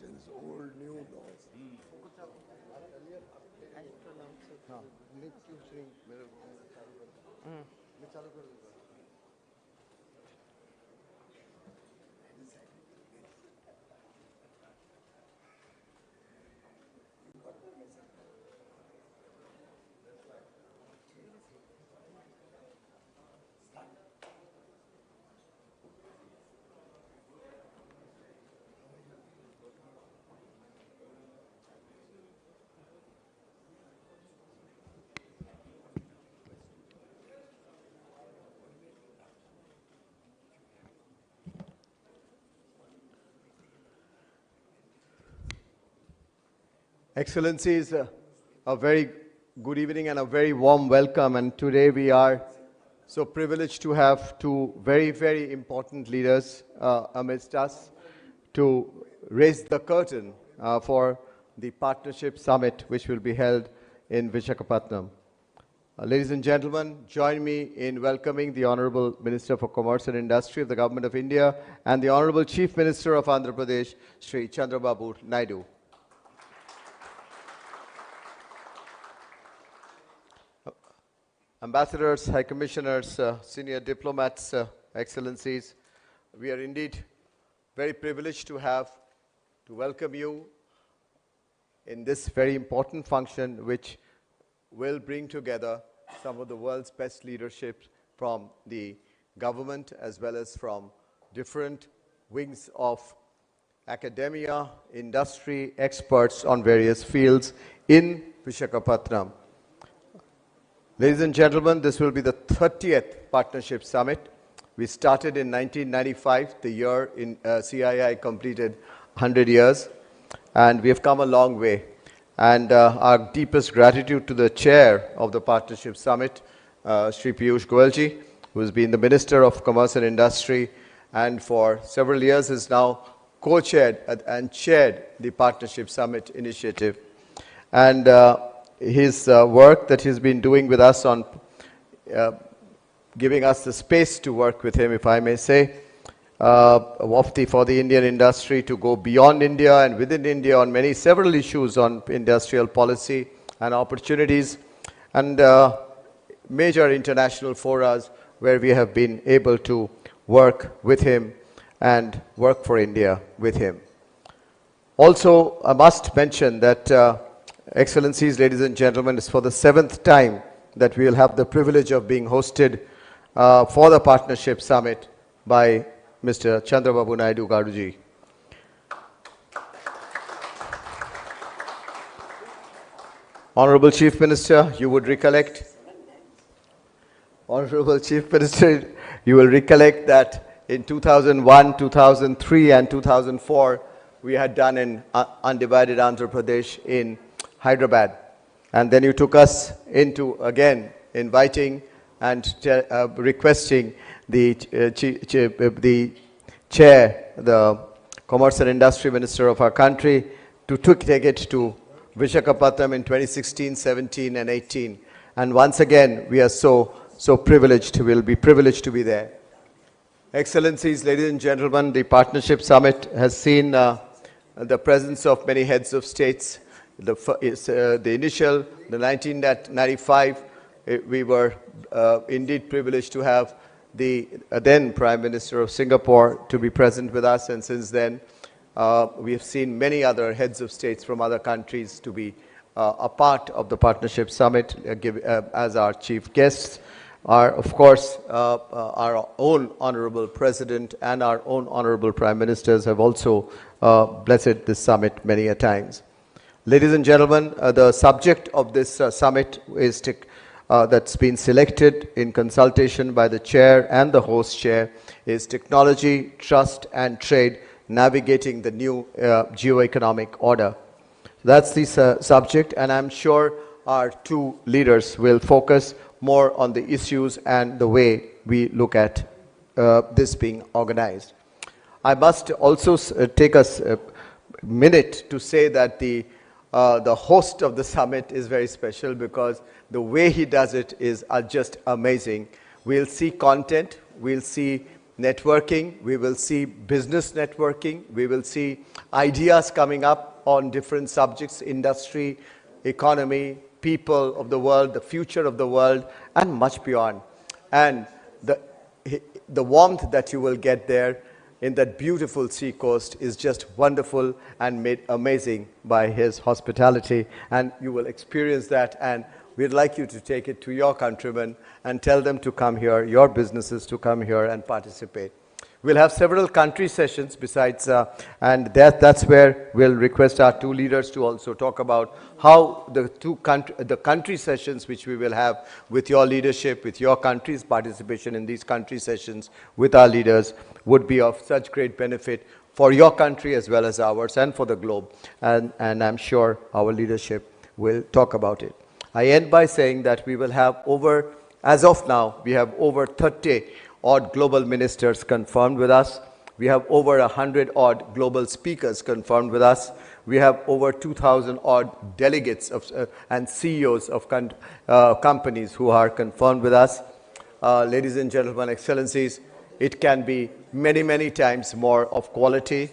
Elections, old, new, no. Excellencies, a very good evening and a very warm welcome. And today we are so privileged to have two very, very important leaders amidst us to raise the curtain for the Partnership Summit, which will be held in Visakhapatnam. Ladies and gentlemen, join me in welcoming the Honorable Minister for Commerce and Industry of the Government of India and the Honorable Chief Minister of Andhra Pradesh, Shri Chandrababu Naidu. Ambassadors, High Commissioners, senior diplomats, Excellencies, we are indeed very privileged to welcome you in this very important function which will bring together some of the world's best leadership from the government as well as from different wings of academia, industry, experts on various fields in Visakhapatnam. Ladies and gentlemen, this will be the 30th Partnership Summit. We started in 1995, the year in CII completed 100 years, and we have come a long way. And our deepest gratitude to the chair of the Partnership Summit, Shri Piyush Goyal, who has been the Minister of Commerce and Industry and for several years has now co-chaired and chaired the Partnership Summit initiative. And his work that he's been doing with us on giving us the space to work with him, if I may say, for the Indian industry to go beyond India and within India on several issues on industrial policy and opportunities and major international forums where we have been able to work with him and work for India with him. Also, I must mention that Excellencies, ladies and gentlemen, it's for the 7th time that we will have the privilege of being hosted for the Partnership Summit by Mr. Chandrababu Naidu Garuji. Honorable Chief Minister, you would recollect, Honorable Chief Minister, you will recollect that in 2001, 2003 and 2004, we had done an undivided Andhra Pradesh in Hyderabad, and then you took us into again inviting and requesting the chair, the Commerce and Industry Minister of our country, to take it to Visakhapatnam in 2016, 17 and 18. And once again, we are so privileged, we'll be privileged to be there. Excellencies, ladies and gentlemen, the Partnership Summit has seen the presence of many heads of states. The 1995, we were indeed privileged to have the then Prime Minister of Singapore to be present with us, and since then we have seen many other heads of states from other countries to be a part of the Partnership Summit as our chief guests. Of course, our own Honorable President and our own Honorable Prime Ministers have also blessed this summit many a times. Ladies and gentlemen, the subject of this summit is that's been selected in consultation by the chair and the host chair is technology, trust and trade, navigating the new geoeconomic order. That's the subject, and I'm sure our two leaders will focus more on the issues and the way we look at this being organized. I must also take us a minute to say that the host of the summit is very special because the way he does it is just amazing. We'll see content, we'll see networking, we will see business networking, we will see ideas coming up on different subjects, industry, economy, people of the world, the future of the world, and much beyond. And the warmth that you will get there in that beautiful sea coast is just wonderful and made amazing by his hospitality. And you will experience that, and we'd like you to take it to your countrymen and tell them to come here, your businesses to come here and participate. We'll have several country sessions besides, and that's where we'll request our two leaders to also talk about how the country sessions which we will have with your leadership, with your country's participation in these country sessions with our leaders would be of such great benefit for your country as well as ours and for the globe. And I'm sure our leadership will talk about it. I end by saying that we will have as of now, we have over 30 odd global ministers confirmed with us. We have over 100 odd global speakers confirmed with us. We have over 2,000 odd delegates and CEOs of companies who are confirmed with us. Ladies and gentlemen, excellencies, it can be many, many times more of quality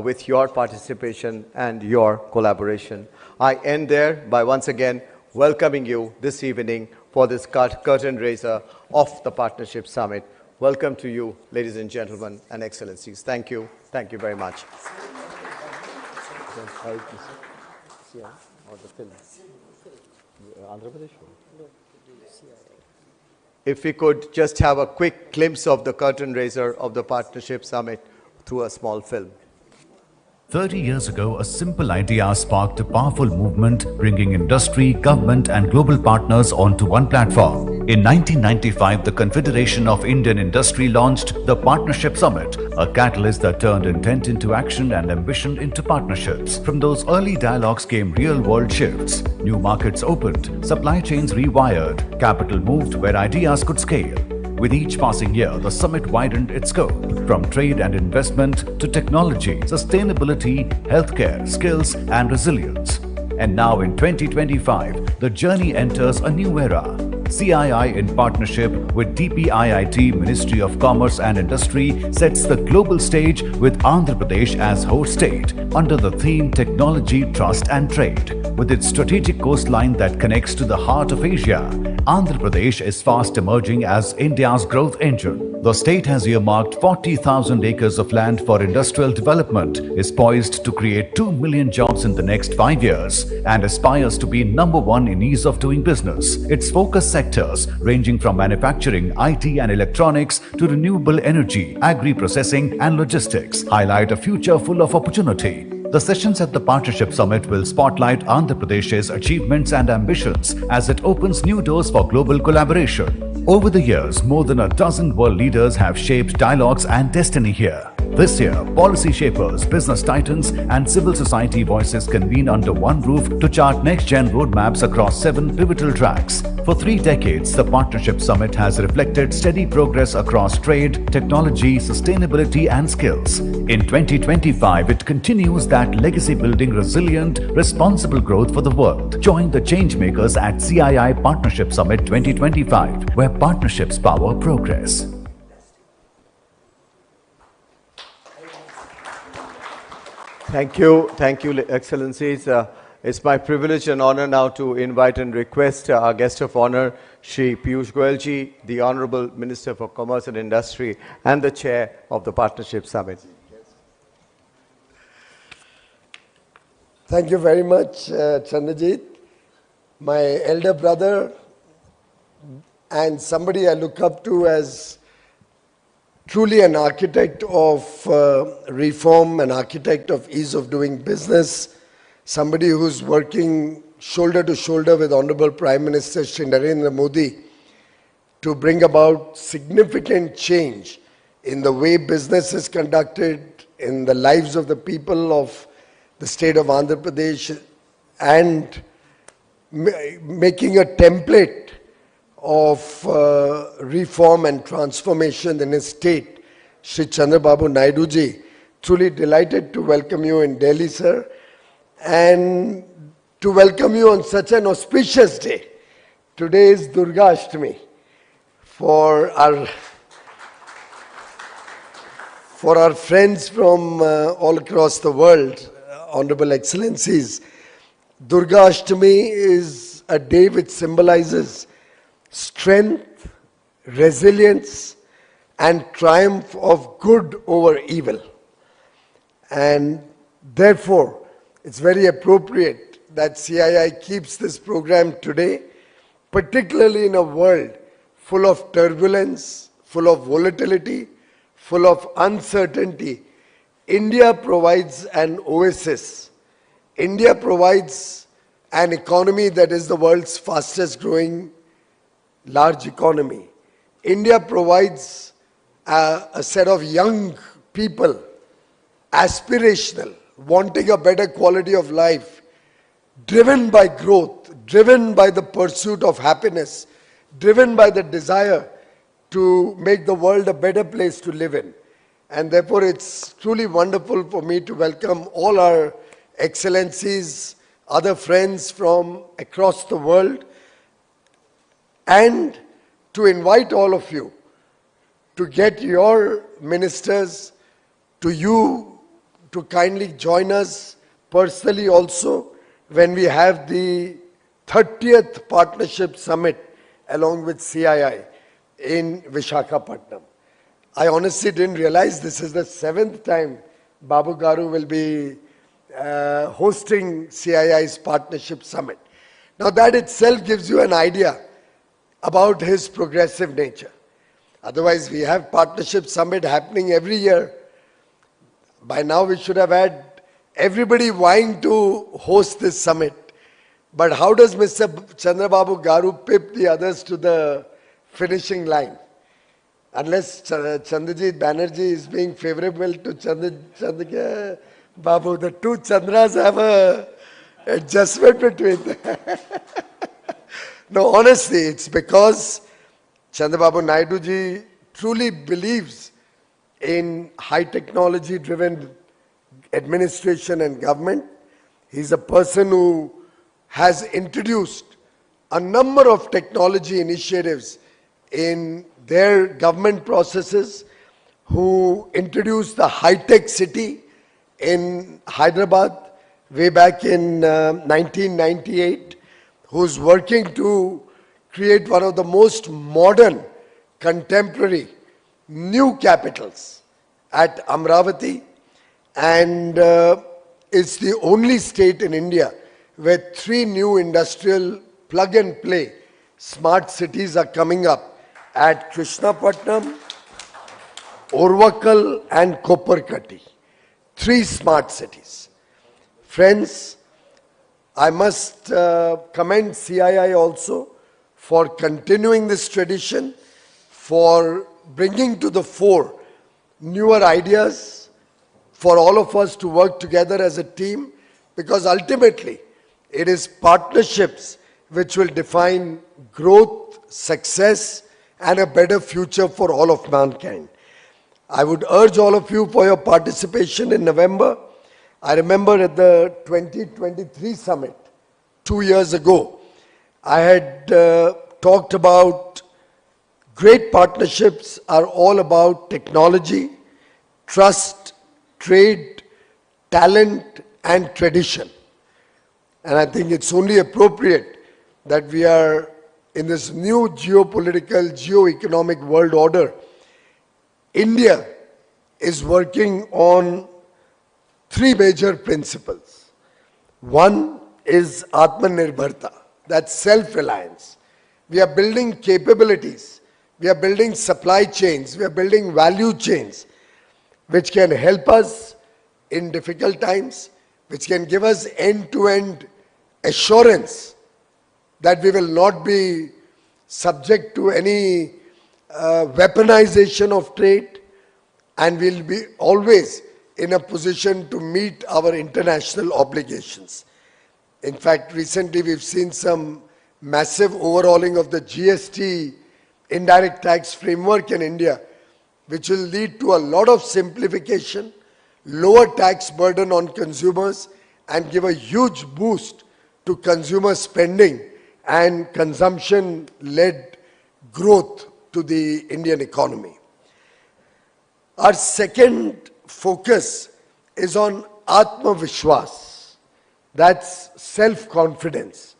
with your participation and your collaboration. I end there by once again welcoming you this evening for this curtain raiser of the Partnership Summit. Welcome to you, ladies and gentlemen and excellencies. Thank you. Thank you very much. If we could just have a quick glimpse of the curtain raiser of the Partnership Summit through a small film. 30 years ago, a simple idea sparked a powerful movement, bringing industry, government and global partners onto one platform. In 1995, the Confederation of Indian Industry launched the Partnership Summit, a catalyst that turned intent into action and ambition into partnerships. From those early dialogues came real-world shifts. New markets opened, supply chains rewired, capital moved where ideas could scale. With each passing year, the summit widened its scope, from trade and investment to technology, sustainability, healthcare, skills and resilience. And now in 2025, the journey enters a new era. CII, in partnership with DPIIT, Ministry of Commerce and Industry, sets the global stage with Andhra Pradesh as host state under the theme Technology, Trust and Trade. With its strategic coastline that connects to the heart of Asia, Andhra Pradesh is fast emerging as India's growth engine. The state has earmarked 40,000 acres of land for industrial development, is poised to create 2 million jobs in the next 5 years, and aspires to be #1 in ease of doing business. Its focus sectors, ranging from manufacturing, IT and electronics to renewable energy, agri-processing and logistics, highlight a future full of opportunity. The sessions at the Partnership Summit will spotlight Andhra Pradesh's achievements and ambitions as it opens new doors for global collaboration. Over the years, more than a dozen world leaders have shaped dialogues and destiny here. This year, policy shapers, business titans and civil society voices convene under one roof to chart next-gen roadmaps across 7 pivotal tracks. For 3 decades, the Partnership Summit has reflected steady progress across trade, technology, sustainability and skills. In 2025, it continues that legacy building resilient, responsible growth for the world. Join the changemakers at CII Partnership Summit 2025, where partnerships power progress. Thank you, Excellencies. It's my privilege and honor now to invite and request our guest of honor, Shri Piyush Goyal ji, the Honorable Minister for Commerce and Industry and the Chair of the Partnership Summit. Thank you very much, Chandrajit. My elder brother and somebody I look up to as truly an architect of reform, an architect of ease of doing business, somebody who's working shoulder to shoulder with Honorable Prime Minister Shri Narendra Modi to bring about significant change in the way business is conducted, in the lives of the people of the state of Andhra Pradesh, and making a template of reform and transformation in his state, Shri Chandrababu Naidu ji. Truly delighted to welcome you in Delhi, sir, and to welcome you on such an auspicious day. Today is Durga Ashtami for our for our friends from all across the world, Honorable Excellencies, Durga Ashtami is a day which symbolizes strength, resilience, and triumph of good over evil. And therefore, it's very appropriate that CII keeps this program today, particularly in a world full of turbulence, full of volatility, full of uncertainty. India provides an oasis. India provides an economy that is the world's fastest growing large economy. India provides a set of young people, aspirational, wanting a better quality of life, driven by growth, driven by the pursuit of happiness, driven by the desire to make the world a better place to live in. And therefore, it's truly wonderful for me to welcome all our excellencies, other friends from across the world, and to invite all of you to get your ministers to you to kindly join us personally also when we have the 30th Partnership Summit along with CII in Visakhapatnam. I honestly didn't realize this is the 7th time Babu Garu will be hosting CII's Partnership Summit. Now that itself gives you an idea about his progressive nature. Otherwise, we have Partnership Summit happening every year. By now, we should have had everybody vying to host this summit. But how does Mr. Chandrababu Garu pip the others to the finishing line? Unless Chandrajit Banerjee is being favorable to Chandrababu, the two Chandras have a adjustment between them. No, honestly, it's because Chandrababu Naidu ji truly believes in high technology driven administration and government. He's a person who has introduced a number of technology initiatives in their government processes, who introduced the high-tech city in Hyderabad way back in 1998, who's working to create one of the most modern, contemporary, new capitals at Amravati, and it's the only state in India where 3 new industrial plug-and-play smart cities are coming up at Krishnapatnam, Orvakal and Koparkati. 3 smart cities. Friends, I must commend CII also for continuing this tradition, for bringing to the fore newer ideas, for all of us to work together as a team, because ultimately it is partnerships which will define growth, success, and a better future for all of mankind. I would urge all of you for your participation in November. I remember at the 2023 summit, 2 years ago, I had talked about great partnerships are all about technology, trust, trade, talent, and tradition. And I think it's only appropriate that we are in this new geopolitical, geo-economic world order. India is working on 3 major principles. One is Atmanirbharta, that's self-reliance. We are building capabilities, we are building supply chains, we are building value chains, which can help us in difficult times, which can give us end-to-end assurance that we will not be subject to any weaponization of trade, and we'll be always in a position to meet our international obligations. In fact, recently we've seen some massive overhauling of the GST indirect tax framework in India, which will lead to a lot of simplification, lower tax burden on consumers, and give a huge boost to consumer spending and consumption-led growth to the Indian economy. Our second focus is on Atma Vishwas. That's self-confidence.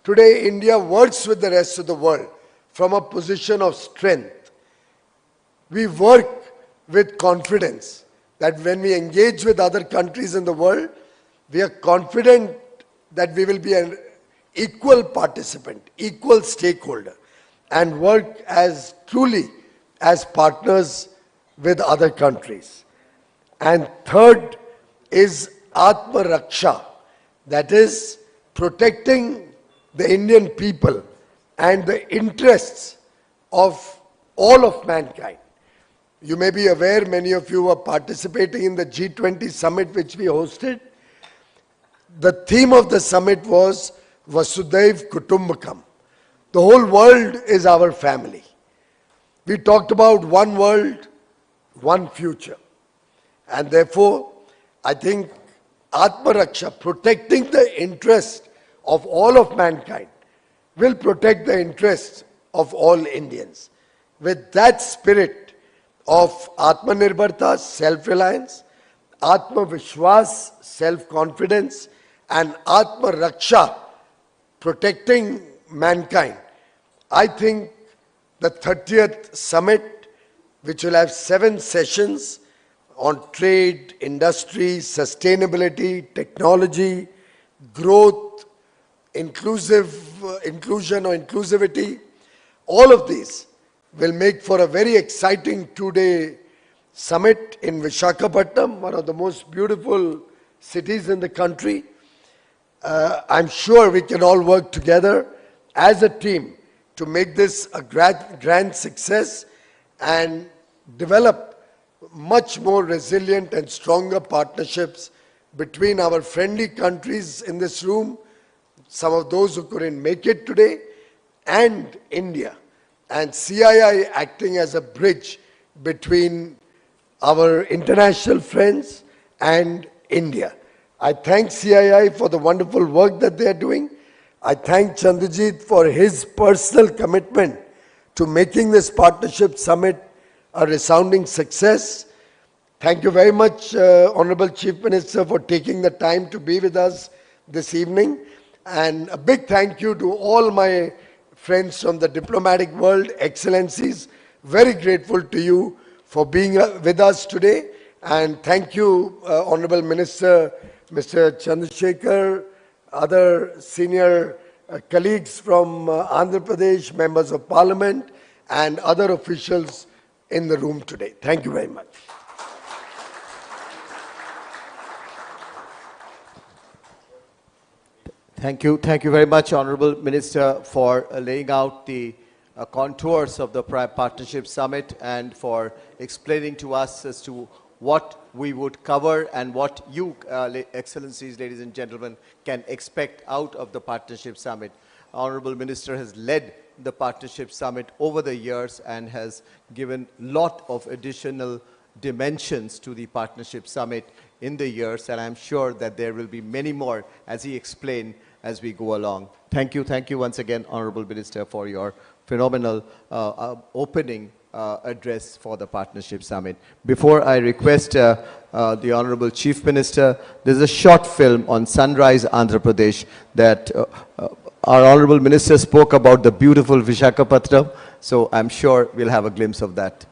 Today, India works with the rest of the world from a position of strength. We work with confidence that when we engage with other countries in the world, we are confident that we will be an equal participant, equal stakeholder, and work as truly as partners with other countries. And third is Atma Raksha, that is protecting the Indian people and the interests of all of mankind. You may be aware, many of you were participating in the G20 summit which we hosted. The theme of the summit was Vasudhaiv Kutumbakam. The whole world is our family. We talked about one world, one future. And therefore, I think Atma Raksha, protecting the interest of all of mankind, will protect the interests of all Indians. With that spirit of Atmanirbharta, self-reliance, Atma Vishwas, self-confidence, and Atma Raksha, protecting mankind, I think the 30th summit, which will have 7 sessions on trade, industry, sustainability, technology, growth, inclusion or inclusivity, all of these will make for a very exciting 2-day summit in Visakhapatnam, one of the most beautiful cities in the country. I'm sure we can all work together as a team to make this a grand success and develop much more resilient and stronger partnerships between our friendly countries in this room, some of those who couldn't make it today, and India, and CII acting as a bridge between our international friends and India. I thank CII for the wonderful work that they are doing. I thank Chandrajit for his personal commitment to making this partnership summit a resounding success. Thank you very much, Honorable Chief Minister, for taking the time to be with us this evening. And a big thank you to all my friends from the diplomatic world, excellencies. Very grateful to you for being with us today. And thank you, Honorable Minister, Mr. Chandrasekhar, other senior colleagues from Andhra Pradesh, members of parliament, and other officials in the room today. Thank you very much. Thank you. Thank you very much, Honorable Minister, for laying out the contours of the Partnership Summit and for explaining to us as to what we would cover and what you, excellencies, ladies and gentlemen, can expect out of the Partnership Summit. Honorable Minister has led the Partnership Summit over the years and has given a lot of additional dimensions to the Partnership Summit in the years, and I'm sure that there will be many more, as he explained, as we go along. Thank you once again, Honorable Minister, for your phenomenal opening address for the Partnership Summit. Before I request the Honorable Chief Minister, there's a short film on Sunrise, Andhra Pradesh that our Honorable Minister spoke about the beautiful Visakhapatnam, so I'm sure we'll have a glimpse of that.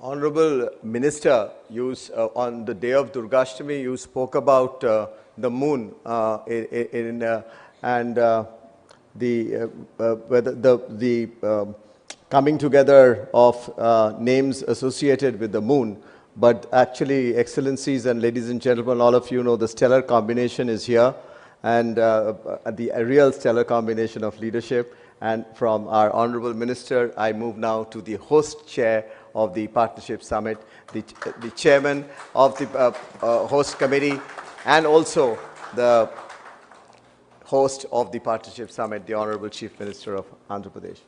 Honorable Minister, on the day of Durgashtami, you spoke about the moon and whether the coming together of names associated with the moon. But actually, Excellencies and ladies and gentlemen, all of you know the stellar combination is here, and the real stellar combination of leadership. And from our Honorable Minister, I move now to the host chair of the Partnership Summit, the chairman of the host committee, and also the host of the Partnership Summit, the Honorable Chief Minister of Andhra Pradesh.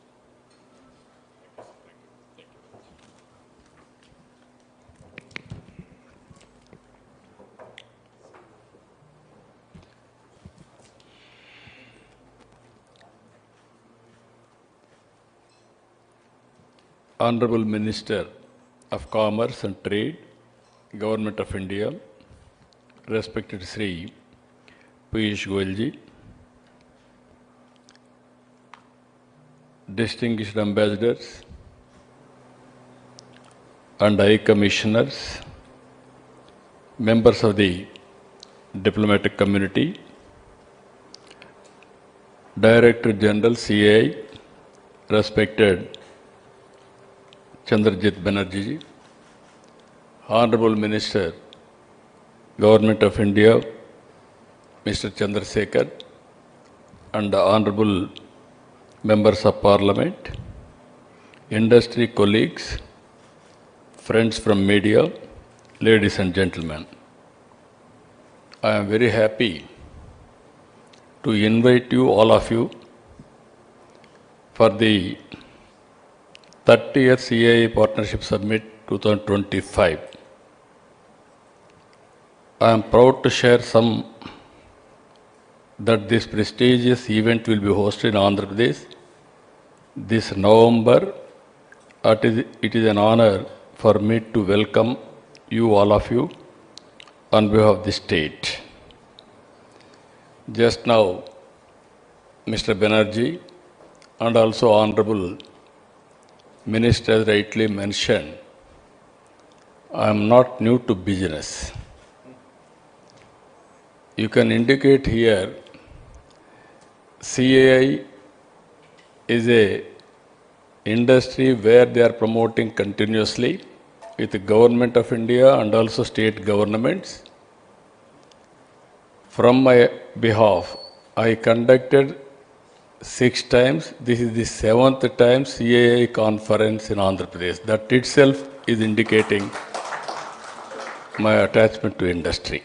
Honorable Minister of Commerce and Trade, Government of India, respected Sri Piyush Goyal ji, distinguished ambassadors and high commissioners, members of the diplomatic community, Director General CII, respected Chandrajit Banerjee ji, Honorable Minister, Government of India, Mr. Chandrasekhar, and the Honorable Members of Parliament, industry colleagues, friends from media, ladies and gentlemen. I am very happy to invite you, all of you, for the 30th CII Partnership Summit 2025. I am proud to share that this prestigious event will be hosted in Andhra Pradesh this November. It is an honor for me to welcome you, all of you, on behalf of the state. Just now, Mr. Banerjee and also Honorable Minister rightly mentioned, I am not new to business. You can indicate here, CII is a industry where they are promoting continuously with the Government of India and also state governments. From my behalf, I conducted 6 times. This is the 7th time CII conference in Andhra Pradesh. That itself is indicating my attachment to industry.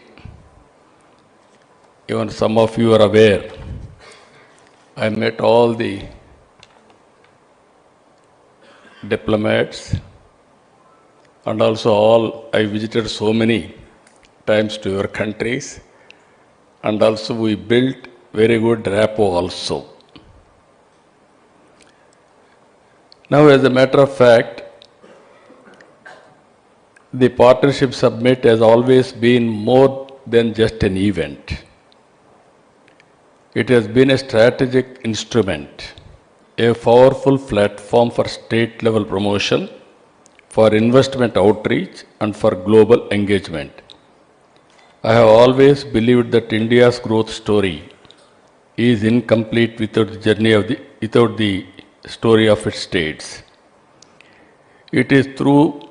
Even some of you are aware, I met all the diplomats and also I visited so many times to your countries, and also we built very good rapport also. Now, as a matter of fact, the Partnership Summit has always been more than just an event. It has been a strategic instrument, a powerful platform for state-level promotion, for investment outreach, and for global engagement. I have always believed that India's growth story is incomplete without the story of its states. It is through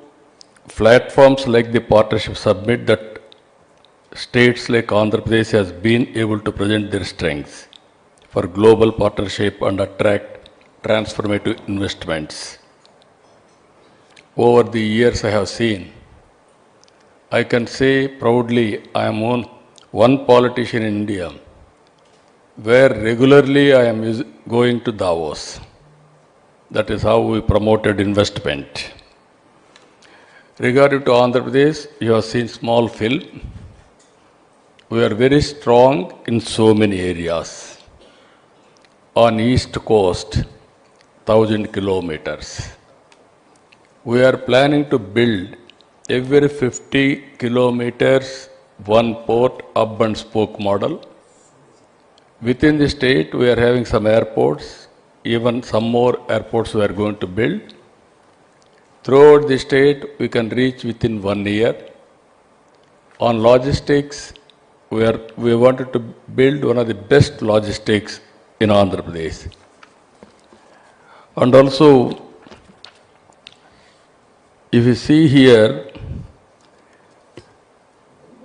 platforms like the Partnership Summit that states like Andhra Pradesh has been able to present their strengths for global partnership and attract transformative investments. Over the years I have seen, I can say proudly I am one politician in India where regularly I am going to Davos. That is how we promoted investment. Regarding to Andhra Pradesh, you have seen small film. We are very strong in so many areas. On east coast, 1,000 kilometers. We are planning to build every 50 kilometers one port hub and spoke model. Within the state, we are having some airports, even some more airports we are going to build. Throughout the state, we can reach within 1 year. On logistics, we wanted to build one of the best logistics in Andhra Pradesh. And also, if you see here,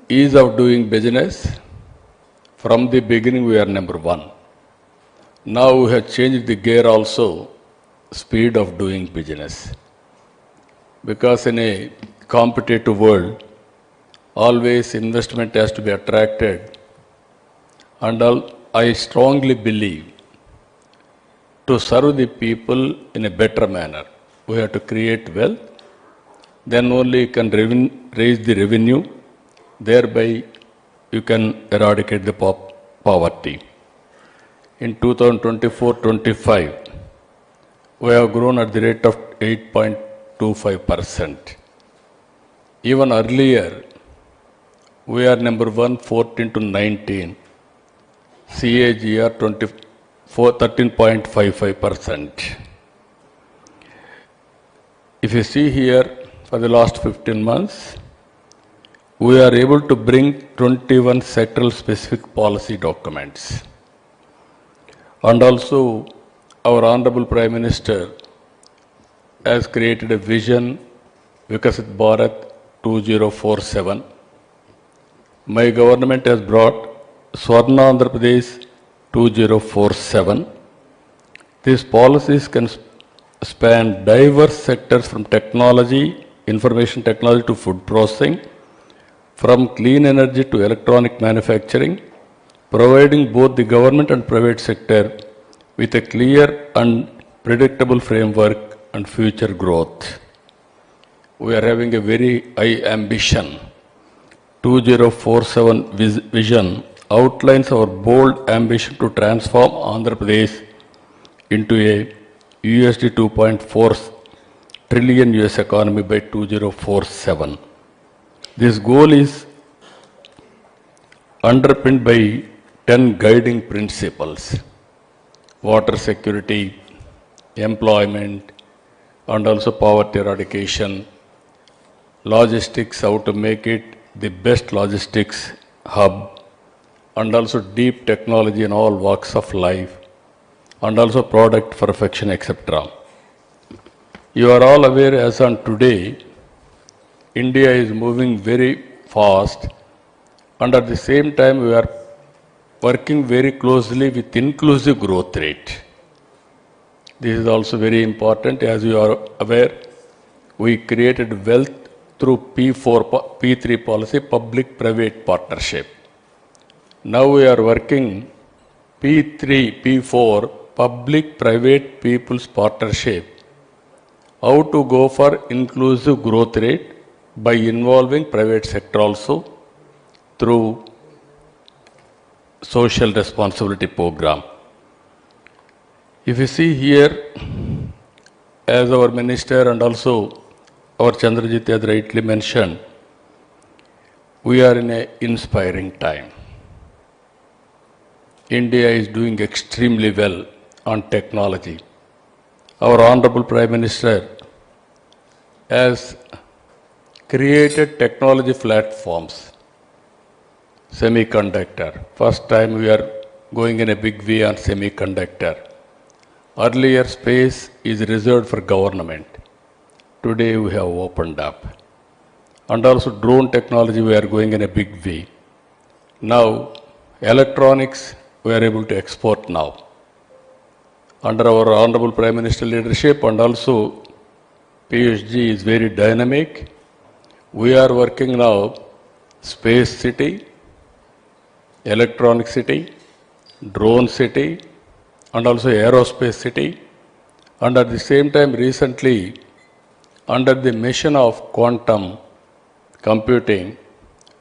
ease of doing business, from the beginning we are number one. Now we have changed the gear also, speed of doing business. Because in a competitive world, always investment has to be attracted. And I strongly believe to serve the people in a better manner, we have to create wealth. Then only you can raise the revenue. Thereby, you can eradicate the poverty. In 2024-25, we have grown at the rate of 8.25%. Even earlier, we are number one, 14 to 19. CAGR 13.55%. If you see here, for the last 15 months, we are able to bring 21 sectoral specific policy documents. And also, our Honorable Prime Minister has created a vision, Vikasit Bharat 2047. My government has brought Swarna Andhra Pradesh 2047. These policies can span diverse sectors from technology, information technology to food processing, from clean energy to electronic manufacturing, providing both the government and private sector with a clear and predictable framework and future growth. We are having a very high ambition. 2047 vision outlines our bold ambition to transform Andhra Pradesh into a USD 2.4 trillion US economy by 2047. This goal is underpinned by 10 guiding principles: water security, employment, and also poverty eradication, logistics, how to make it the best logistics hub, and also deep technology in all walks of life, and also product perfection, etc. You are all aware, as on today, India is moving very fast, and at the same time we are working very closely with inclusive growth rate. This is also very important. As you are aware, we created wealth through P3 policy, public-private partnership. Now we are working P4, public-private people's partnership, how to go for inclusive growth rate by involving private sector also through social responsibility program. If you see here, as our minister and also our Chandrajit has rightly mentioned, we are in an inspiring time. India is doing extremely well on technology. Our Honorable Prime Minister has created technology platforms, semiconductor. First time we are going in a big way on semiconductor. Earlier space is reserved for government. Today we have opened up. And also drone technology we are going in a big way. Now electronics we are able to export now. Under our Honorable Prime Minister leadership and also Piyush Ji is very dynamic. We are working now space city, electronic city, drone city, and also aerospace city. And at the same time, recently, under the mission of quantum computing,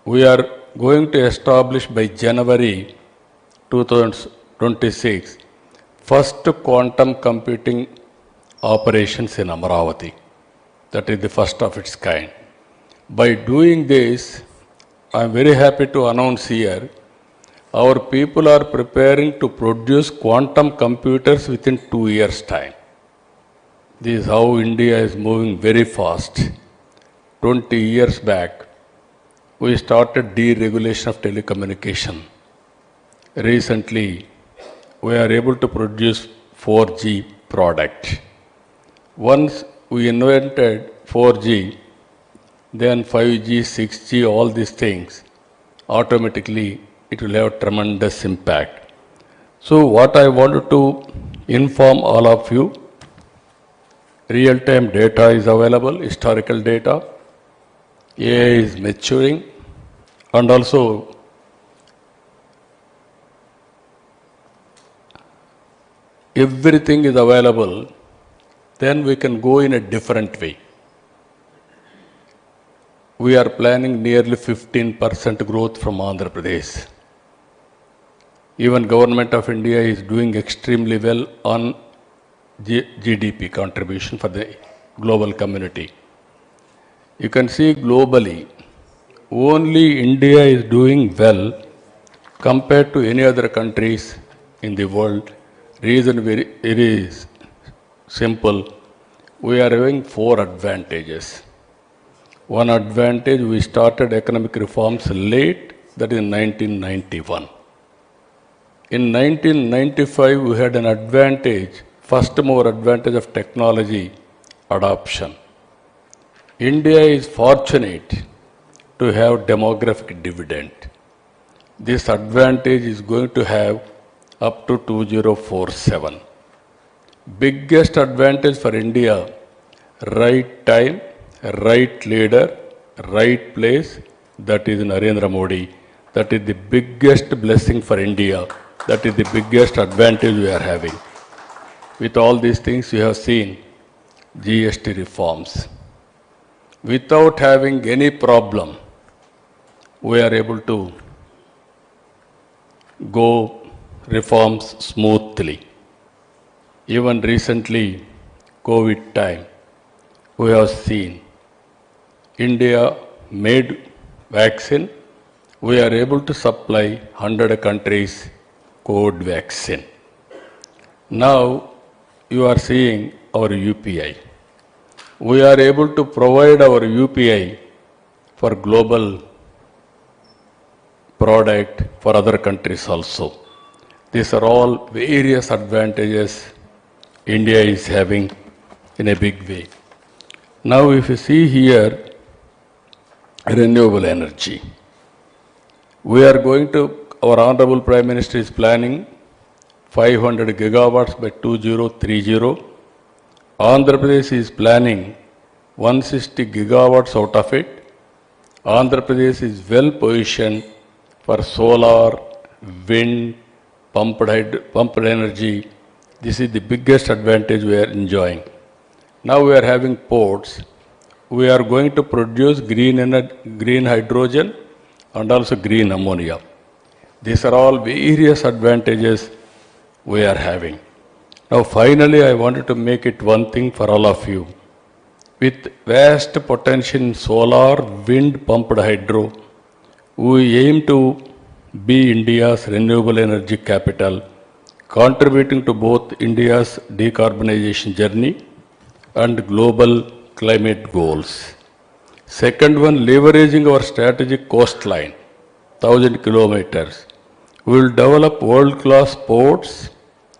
we are going to establish by January 2026 first quantum computing operations in Amaravati. That is the first of its kind. By doing this, I am very happy to announce here, our people are preparing to produce quantum computers within 2 years' time. This is how India is moving very fast. 20 years back, we started deregulation of telecommunication. Recently, we are able to produce 4G product. Once we invented 4G, then 5G, 6G, all these things, automatically it will have tremendous impact. So what I wanted to inform all of you, real-time data is available, historical data, AI is maturing, and also everything is available, then we can go in a different way. We are planning nearly 15% growth from Andhra Pradesh. Even Government of India is doing extremely well on GDP contribution for the global community. You can see globally, only India is doing well compared to any other countries in the world. Reason very simple. We are having 4 advantages. One advantage, we started economic reforms late, that is 1991. In 1995, we had an advantage, first mover advantage of technology adoption. India is fortunate to have demographic dividend. This advantage is going to have up to 2047. Biggest advantage for India, right time, right leader, right place, that is Narendra Modi. That is the biggest blessing for India. That is the biggest advantage we are having. With all these things, you have seen GST reforms. Without having any problem, we are able to go reforms smoothly. Even recently, COVID time, we have seen India made vaccine. We are able to supply 100 countries COVID vaccine. Now you are seeing our UPI. We are able to provide our UPI for global product for other countries also. These are all various advantages India is having in a big way. Now if you see here, renewable energy. We are going to, our Honorable Prime Minister is planning 500 gigawatts by 2030. Andhra Pradesh is planning 160 gigawatts out of it. Andhra Pradesh is well positioned for solar, wind, pumped energy. This is the biggest advantage we are enjoying. Now we are having ports. We are going to produce green hydrogen and also green ammonia. These are all various advantages we are having. Now finally, I wanted to make it one thing for all of you. With vast potential in solar, wind, pumped hydro, we aim to be India's renewable energy capital, contributing to both India's decarbonization journey and global climate goals. Second one, leveraging our strategic coastline, 1,000 kilometers. We will develop world-class ports,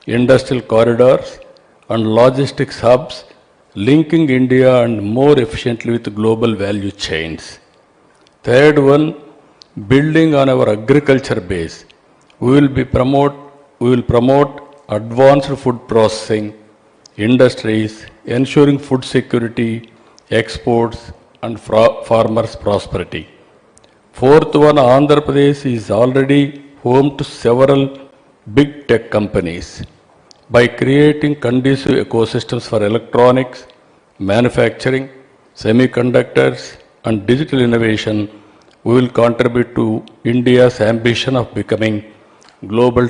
industrial corridors, and logistics hubs, linking India and more efficiently with global value chains. Third one, building on our agriculture base. We will promote advanced food processing, industries, ensuring food security, exports, and farmers' prosperity. Fourth one, Andhra Pradesh is already home to several big tech companies. By creating conducive ecosystems for electronics, manufacturing, semiconductors, and digital innovation, we will contribute to India's ambition of becoming global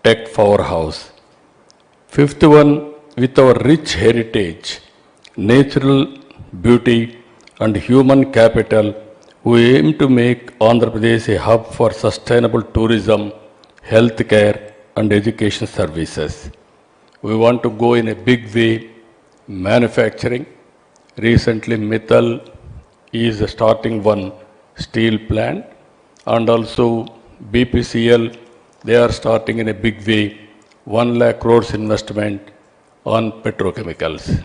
tech powerhouse. Fifth one, with our rich heritage, natural beauty, and human capital, we aim to make Andhra Pradesh a hub for sustainable tourism, healthcare, and education services. We want to go in a big way, manufacturing. Recently, Mittal is starting one steel plant, and also BPCL, they are starting in a big way, 1 lakh crores investment on petrochemicals.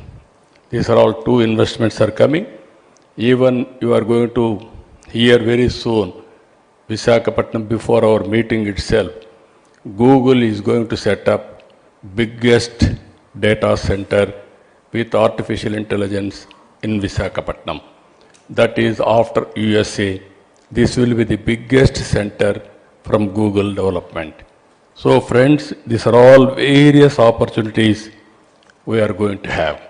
These are all two investments are coming. Even you are going to hear very soon, Visakhapatnam before our meeting itself, Google is going to set up biggest data center with artificial intelligence in Visakhapatnam. That is after USA. This will be the biggest center from Google development. So friends, these are all various opportunities we are going to have.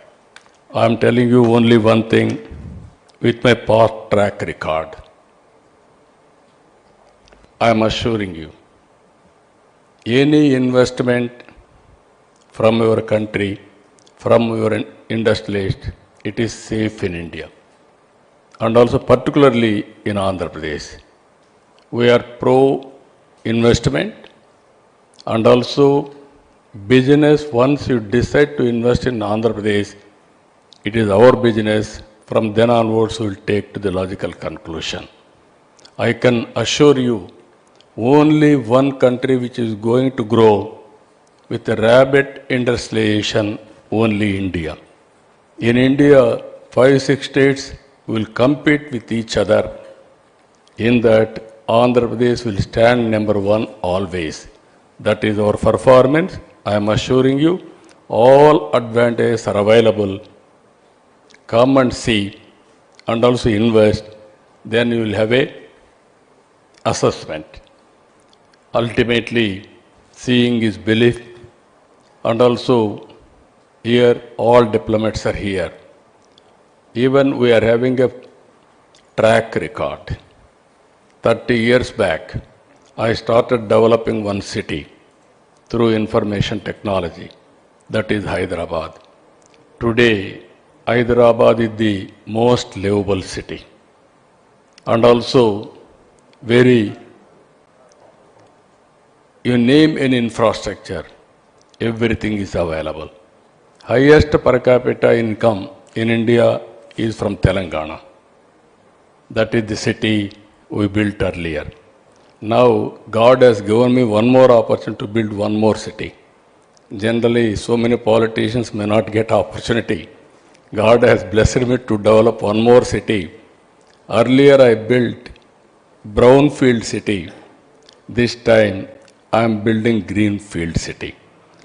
I am telling you only one thing with my past track record. I am assuring you, any investment from your country, from your industrialist, it is safe in India. And also particularly in Andhra Pradesh. We are pro-investment and also business, once you decide to invest in Andhra Pradesh, it is our business. From then onwards, we will take to the logical conclusion. I can assure you, only one country which is going to grow with a rapid industrialization, only India. In India, 5-6 states will compete with each other. In that, Andhra Pradesh will stand number one always. That is our performance. I am assuring you, all advantages are available. Come and see and also invest. Then you will have a assessment. Ultimately, seeing is belief. And also, here all diplomats are here. Even we are having a track record. 30 years back, I started developing one city through information technology. That is Hyderabad. Today, Hyderabad is the most livable city. And also, you name any infrastructure, everything is available. Highest per capita income in India is from Telangana. That is the city we built earlier. Now, God has given me one more opportunity to build one more city. Generally, so many politicians may not get opportunity. God has blessed me to develop one more city. Earlier, I built brownfield city. This time, I am building greenfield city.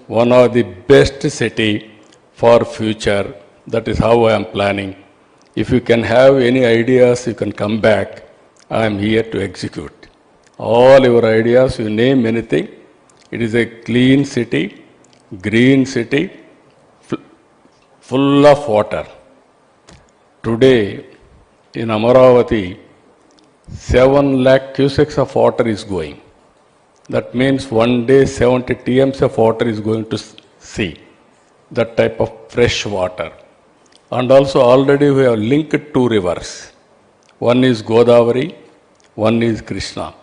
One of the best city for future. That is how I am planning. If you can have any ideas, you can come back. I am here to execute. All your ideas, you name anything. It is a clean city, green city, full of water. Today, in Amaravati, 7 lakh cusecs of water is going. That means one day 70 TMs of water is going to sea. That type of fresh water. And also already we have linked two rivers. One is Godavari, one is Krishna.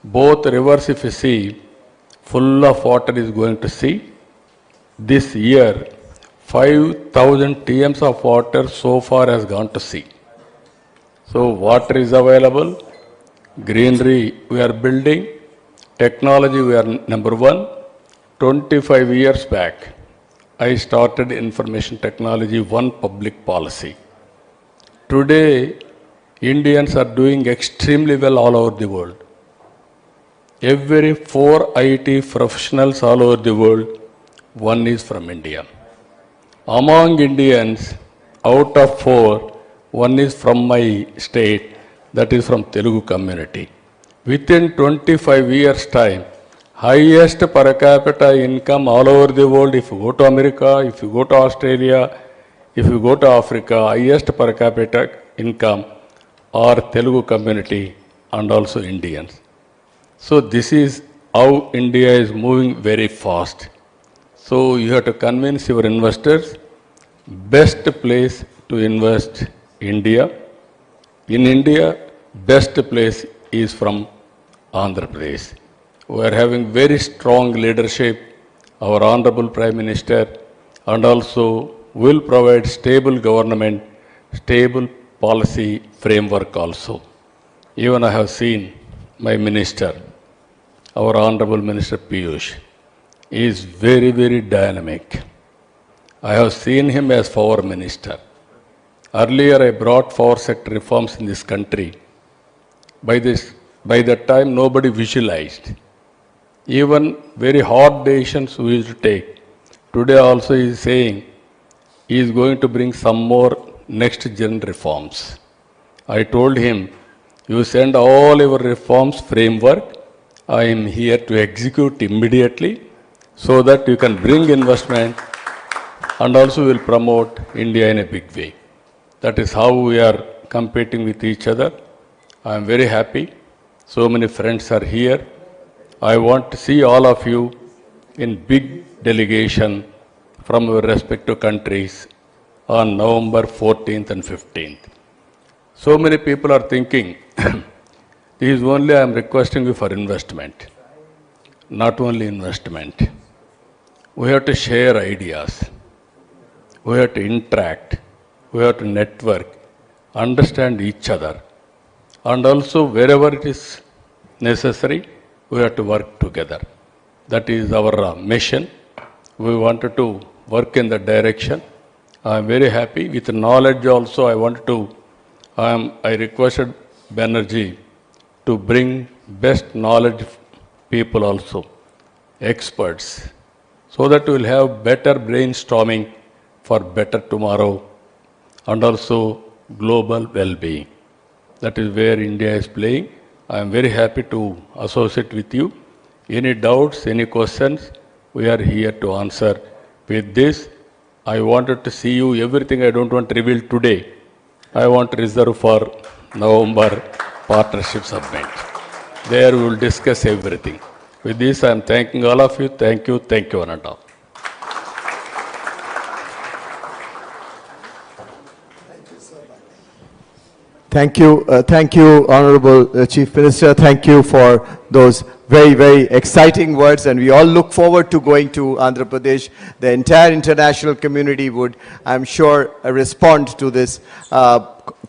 Both rivers, if you see, full of water is going to sea. This year, 5,000 TMs of water so far has gone to sea. So water is available, greenery we are building, technology we are number one. 25 years back, I started information technology, one public policy. Today, Indians are doing extremely well all over the world. Every 4 IT professionals all over the world, one is from India. Among Indians, out of 4, one is from my state, that is from Telugu community. Within 25 years' time, highest per capita income all over the world. If you go to America, if you go to Australia, if you go to Africa, highest per capita income are Telugu community and also Indians. So this is how India is moving very fast. So you have to convince your investors, best place to invest India. In India, best place is from Andhra Pradesh. We are having very strong leadership, our Honorable Prime Minister, and also will provide stable government, stable policy framework also. Even I have seen my minister, our Honorable Minister Piyush, he is very, very dynamic. I have seen him as power minister. Earlier I brought power sector reforms in this country. By that time nobody visualized. Even very hard decisions we used to take. Today also he is saying he is going to bring some more next gen reforms. I told him, you send all your reforms framework, I am here to execute immediately so that you can bring investment and also will promote India in a big way. That is how we are competing with each other. I am very happy. So many friends are here. I want to see all of you in big delegation from your respective countries on November 14th and 15th. So many people are thinking, this is only I am requesting you for investment. Not only investment. We have to share ideas. We have to interact. We have to network, understand each other. And also wherever it is necessary, we have to work together. That is our mission. We wanted to work in that direction. I am very happy. With knowledge also, I requested Banerjee to bring best knowledge people also, experts, so that we will have better brainstorming for better tomorrow and also global well-being. That is where India is playing. I am very happy to associate with you. Any doubts, any questions, we are here to answer. With this, I wanted to see you, everything I don't want to reveal today. I want to reserve for November Partnership Summit. There we will discuss everything. With this, I am thanking all of you. Thank you, one and all. Thank you, Honorable Chief Minister. Thank you for those very, very exciting words, and we all look forward to going to Andhra Pradesh. The entire international community would, I'm sure, respond to this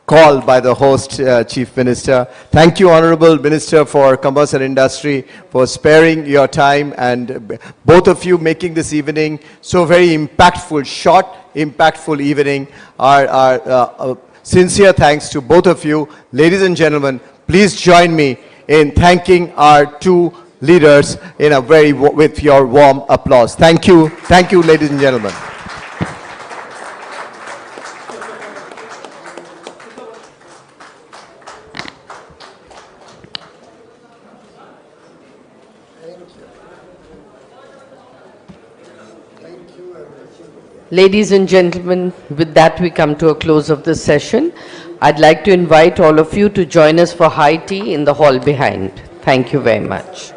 call by the host, Chief Minister. Thank you, Honorable Minister for Commerce and Industry, for sparing your time, and both of you making this evening so very impactful, short, impactful evening. Our sincere thanks to both of you. Ladies and gentlemen, please join me in thanking our two leaders with your warm applause. Thank you, ladies and gentlemen. Ladies and gentlemen, with that we come to a close of this session. I'd like to invite all of you to join us for high tea in the hall behind. Thank you very much.